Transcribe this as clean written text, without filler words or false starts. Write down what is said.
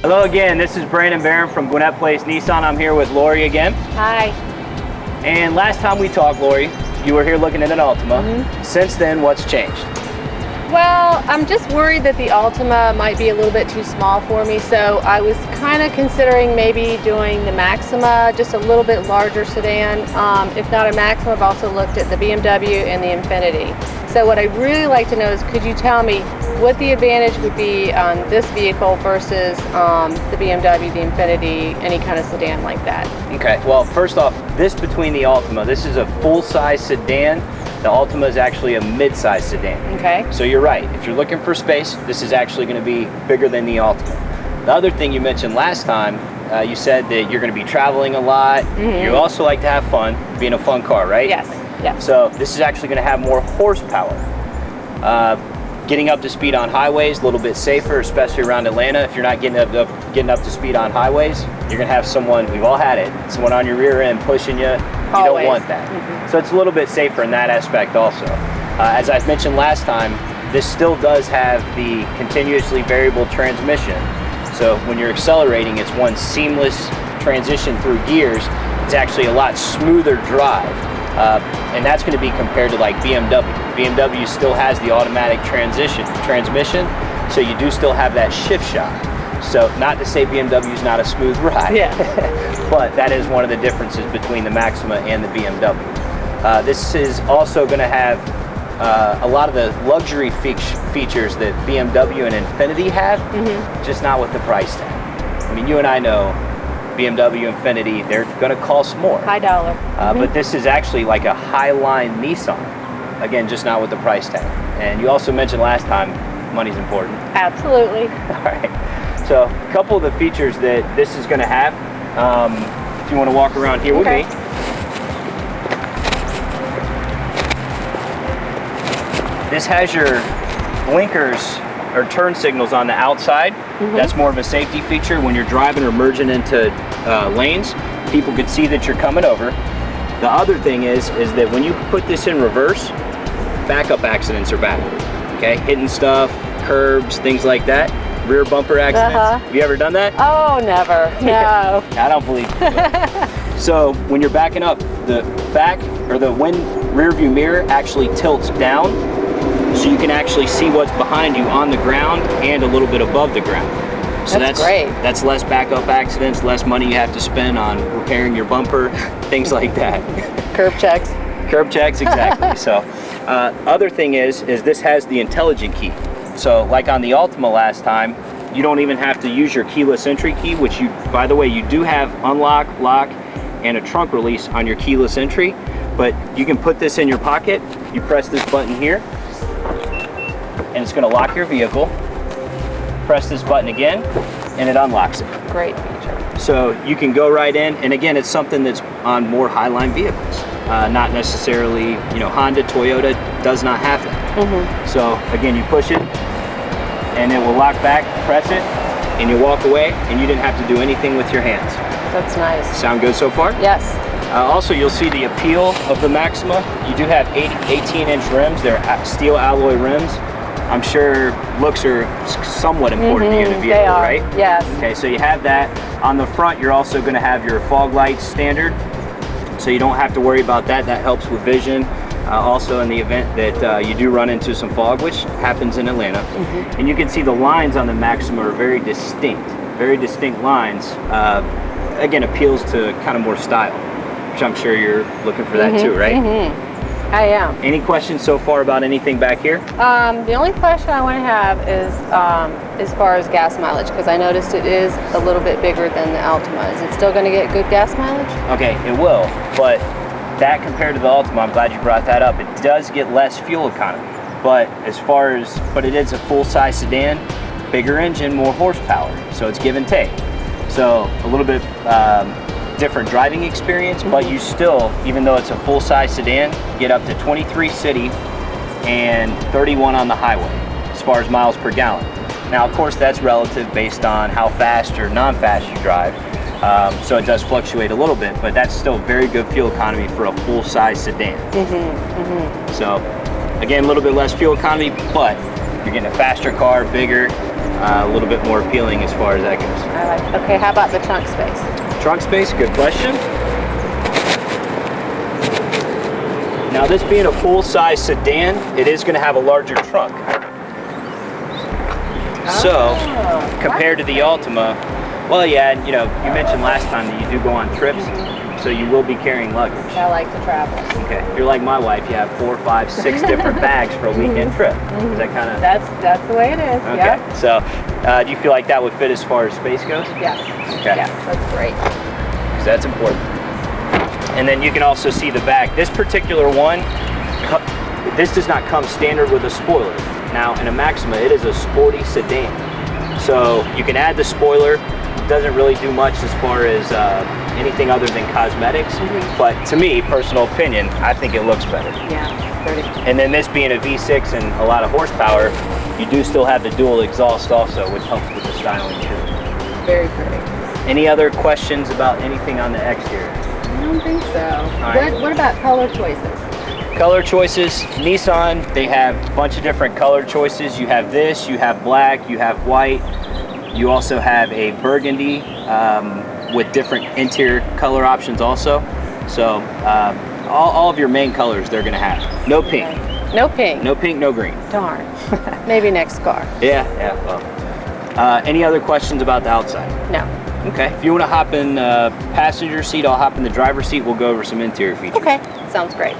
Hello again, this is Brandon Barron from Gwinnett Place Nissan. I'm here with Lori again. Hi. And last time we talked, Lori, you were here looking at an Altima. Since then, what's changed? Well, I'm just worried that the Altima might be a little bit too small for me, so I was kind of considering maybe doing the Maxima, just a little bit larger sedan. If not a Maxima, I've also looked at the BMW and the Infiniti. So what I'd really like to know is, could you tell me what the advantage would be on this vehicle versus the BMW, the Infiniti, any kind of sedan like that? Okay, well, first off, this between the Altima, this is a full-size sedan. The Altima is actually a mid-size sedan. Okay. So you're right. If you're looking for space, this is actually going to be bigger than the Altima. The other thing you mentioned last time, you said that you're going to be traveling a lot. You also like to have fun, being a fun car, right? Yes. Yes. So this is actually going to have more horsepower. Getting up to speed on highways, a little bit safer, especially around Atlanta. If you're not getting up to speed on highways, you're going to have someone, we've all had it, someone on your rear end pushing you. You don't want that. So it's a little bit safer in that aspect also. As I mentioned last time, this still does have the continuously variable transmission. So when you're accelerating, it's one seamless transition through gears. It's actually a lot smoother drive. And that's going to be compared to like BMW. BMW still has the automatic transmission, so you do still have that shift shock. So not to say BMW is not a smooth ride, but that is one of the differences between the Maxima and the BMW. This is also going to have a lot of the luxury features that BMW and Infiniti have, just not with the price tag. I mean, you and I know BMW, Infiniti, they're going to cost more. High dollar. But this is actually like a high-line Nissan. Again, just not with the price tag. And you also mentioned last time, money's important. Absolutely. All right. So a couple of the features that this is going to have, if you want to walk around here with me. This has your blinkers or turn signals on the outside. That's more of a safety feature when you're driving or merging into lanes. People can see that you're coming over. The other thing is that when you put this in reverse, backup accidents are bad. Okay, hitting stuff, curbs, things like that. Rear bumper accidents. Have you ever done that? Oh, never. No. I don't believe you. So when you're backing up, the back or the rear view mirror actually tilts down, so you can actually see what's behind you on the ground and a little bit above the ground. So that's great. That's less backup accidents, less money you have to spend on repairing your bumper, things like that. Curb checks. Curb checks, exactly. So other thing is this has the intelligent key. So like on the Altima last time, you don't even have to use your keyless entry key, which you, by the way, you do have unlock, lock, and a trunk release on your keyless entry, but you can put this in your pocket. You press this button here, and it's going to lock your vehicle. Press this button again, and it unlocks it. Great feature. So you can go right in, and again, it's something that's on more highline vehicles. Not necessarily, you know, Honda, Toyota does not have that. So again, you push it, and it will lock back, press it, and you walk away, and you didn't have to do anything with your hands. That's nice. Sound good so far? Yes. Also, you'll see the appeal of the Maxima. You do have 18-inch rims. They're steel alloy rims. I'm sure looks are somewhat important to you in a vehicle, right? Yes. Okay, so you have that. On the front, you're also going to have your fog lights standard, so you don't have to worry about that. That helps with vision. Also in the event that you do run into some fog, which happens in Atlanta. And you can see the lines on the Maxima are very distinct lines. Again, appeals to kind of more style, which I'm sure you're looking for that too, right? I am. Any questions so far about anything back here? The only question I want to have is as far as gas mileage, because I noticed it is a little bit bigger than the Altima. Is it still going to get good gas mileage? Okay, it will, but that compared to the Altima, I'm glad you brought that up. It does get less fuel economy, but it is a full-size sedan, bigger engine, more horsepower, so it's give and take. So a little bit different driving experience, but you still, even though it's a full-size sedan, get up to 23 city and 31 on the highway as far as miles per gallon. Now, of course, that's relative based on how fast or non-fast you drive. So it does fluctuate a little bit, but that's still very good fuel economy for a full-size sedan. So again, a little bit less fuel economy, but you're getting a faster car, bigger, a little bit more appealing as far as that goes. I like. Okay, how about the trunk space? Trunk space, good question. Now this being a full-size sedan, it is going to have a larger trunk. So, compared to the Altima, well, yeah, and, you know, you mentioned last time that you do go on trips, so you will be carrying luggage. I like to travel. Okay, you're like my wife. You have 4, 5, 6 different bags for a weekend trip. Is that kind of? That's the way it is. Okay. Yeah. So, do you feel like that would fit as far as space goes? Yes. Okay. Yes, that's great. So that's important. And then you can also see the back. This particular one, this does not come standard with a spoiler. Now, in a Maxima, it is a sporty sedan. So you can add the spoiler. It doesn't really do much as far as anything other than cosmetics. But to me, personal opinion, I think it looks better. Yeah, pretty. And then this being a V6 and a lot of horsepower, you do still have the dual exhaust also, which helps with the styling too. Very pretty. Any other questions about anything on the exterior? I don't think so. right. What about color choices? Color choices, Nissan, they have a bunch of different color choices. You have this, you have black, you have white. You also have a burgundy with different interior color options also. So all of your main colors they're gonna have. No pink. Okay. No pink. No pink, no green. Darn. Maybe next car. Yeah, well. Any other questions about the outside? No. Okay, if you wanna hop in the passenger seat, I'll hop in the driver's seat. We'll go over some interior features. Okay, sounds great.